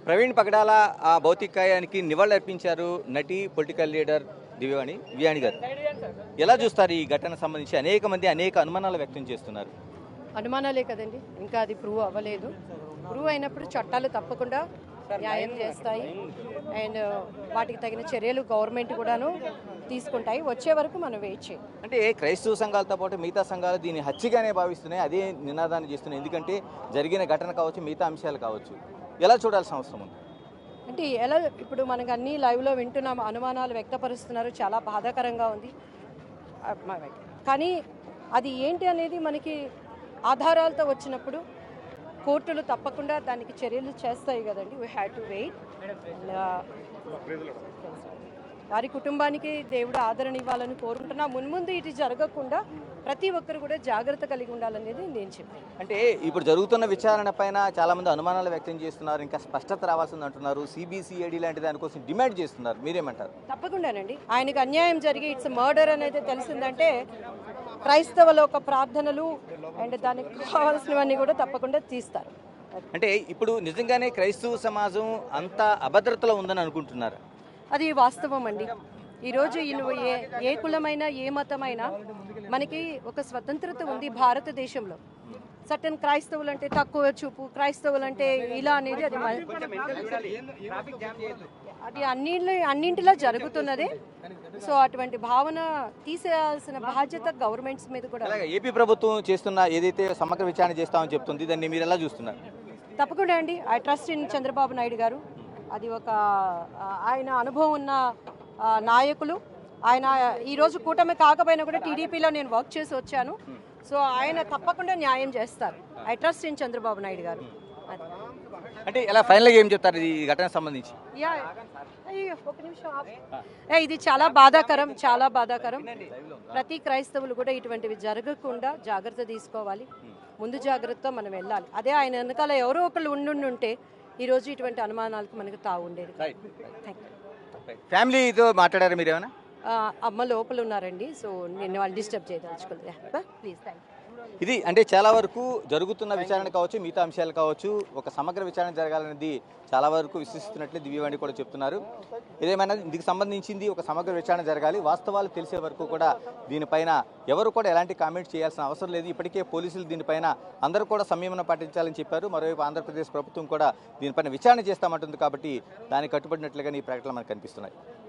ప్రవీణ్ పగడాల భౌతికాయానికి నివాళులర్పించారు నటి political leader దివ్యవాణి గారు. ఎలా చూస్తారు ఈ ఘటన సంబంధించి? అనేక మంది అనేక అనుమానాలు వ్యక్తం చేస్తున్నారు. అనుమానాలే కదండి, ఇంకా అది ప్రూవ్ అవ్వలేదు. ప్రూవ్ అయినప్పుడు చట్టాలు తప్పకుండా న్యాయం చేస్తాయి అండ్ వాటికి తగిన చర్యలు గవర్నమెంట్ కూడాను తీసుకుంటాయి. వచ్చే వరకు మనం వెయిట్ చేయాలి. అంటే క్రైస్తవ సంఘాలతో పాటు మిగతా సంఘాలు దీన్ని హత్యగానే భావిస్తున్నాయి, అదే నినాదాన్ని చేస్తున్నాయి. ఎందుకంటే జరిగిన ఘటన కావచ్చు, మిగతా అంశాలు కావచ్చు, ఎలా చూడాల్సిన అవసరం ఉంది? అంటే ఎలా ఇప్పుడు మనకు అన్ని లైవ్లో వింటున్నాం, అనుమానాలు వ్యక్తపరుస్తున్నారు, చాలా బాధాకరంగా ఉంది. కానీ అది ఏంటి అనేది మనకి ఆధారాలతో వచ్చినప్పుడు కోర్టులు తప్పకుండా దానికి చర్యలు చేస్తాయి కదండి. We have to wait. వారి కుటుంబానికి దేవుడు ఆదరణ ఇవ్వాలని కోరుకుంటున్నా. మున్ముందు ఇది జరగకుండా ప్రతి ఒక్కరు కూడా జాగ్రత్త కలిగి ఉండాలనేది నేను చెప్పాను. అంటే ఇప్పుడు జరుగుతున్న విచారణ పైన చాలా మంది అనుమానాలు వ్యక్తం చేస్తున్నారు, ఇంకా స్పష్టత రావాల్సింది అంటున్నారు. సిబిసిఐడి లాంటి దానికోసం డిమాండ్ చేస్తున్నారు, మీరేమంటారు? తప్పకుండానండి, ఆయనకు అన్యాయం జరిగి ఇట్స్ మర్డర్ అనేది తెలిసిందంటే క్రైస్తవ లోక ప్రార్థనలు అండ్ దానికి కావాల్సినవన్నీ కూడా తప్పకుండా తీస్తారు. అంటే ఇప్పుడు నిజంగానే క్రైస్తవ సమాజం అంత అభద్రతలో ఉందని అనుకుంటున్నారు? అది వాస్తవం అండి. ఈరోజు ఏ కులమైనా ఏ మతమైనా మనకి ఒక స్వతంత్రత ఉంది భారతదేశంలో. సర్టన్ క్రైస్తవులు అంటే తక్కువ చూపు, క్రైస్తవులు అంటే ఇలా అనేది అది అన్నింటిలో జరుగుతున్నదే. సో అటువంటి భావన తీసేయాల్సిన బాధ్యత గవర్నమెంట్స్ మీద కూడా. ఏపీ ప్రభుత్వం చేస్తున్న ఏదైతే సమగ్ర విచారణ చేస్తామని చెప్తుంది, దాన్ని మీరు ఎలా చూస్తున్నారు? తప్పకుండా అండి, I trust in Chandrababu Naidu గారు. అది ఒక ఆయన అనుభవం ఉన్న నాయకులు. ఆయన ఈరోజు కూటమి కాకపోయినా కూడా టీడీపీలో నేను వర్క్ చేసి వచ్చాను. సో ఆయన తప్పకుండా న్యాయం చేస్తారు. I trust in Chandrababu Naidu గారు. అంటే ఇలా ఫైనల్గా ఏం చెప్తారు ఈ ఘటనకు సంబంధించి? ఒక నిమిషం, ఇది చాలా బాధాకరం, చాలా బాధాకరం. ప్రతి క్రైస్తవులు కూడా ఇటువంటివి జరగకుండా జాగ్రత్త తీసుకోవాలి. ముందు జాగ్రత్తతో మనం వెళ్ళాలి. అదే ఆయన వెనకాల ఎవరో ఒకళ్ళు ఉండుంటే ఈరోజు ఇటువంటి అనుమానాలకు మనకు తావు ఉండేది. ఫ్యామిలీతో మాట్లాడారు మీరు ఏమైనా? అమ్మ లోపల ఉన్నారండి, సో నేను వాళ్ళు డిస్టర్బ్ చేయదలుచుకోలేదు. Please, thank you. ఇది అంటే చాలా వరకు జరుగుతున్న విచారణ కావచ్చు, మిగతా అంశాలు కావచ్చు, ఒక సమగ్ర విచారణ జరగాలనేది చాలా వరకు విశ్వసిస్తున్నట్లు దివ్యవాణి కూడా చెప్తున్నారు. ఏదేమైనా ఇందుకు సంబంధించింది ఒక సమగ్ర విచారణ జరగాలి. వాస్తవాలు తెలిసే వరకు కూడా దీనిపైన ఎవరు కూడా ఎలాంటి కామెంట్ చేయాల్సిన అవసరం లేదు. ఇప్పటికే పోలీసులు దీనిపైన అందరూ కూడా సంయమనం పాటించాలని చెప్పారు. మరోవైపు ఆంధ్రప్రదేశ్ ప్రభుత్వం కూడా దీనిపైన విచారణ చేస్తామంటుంది. కాబట్టి దానికి కట్టుబడినట్లుగా ఈ ప్రకటనలు మనకు కనిపిస్తున్నాయి.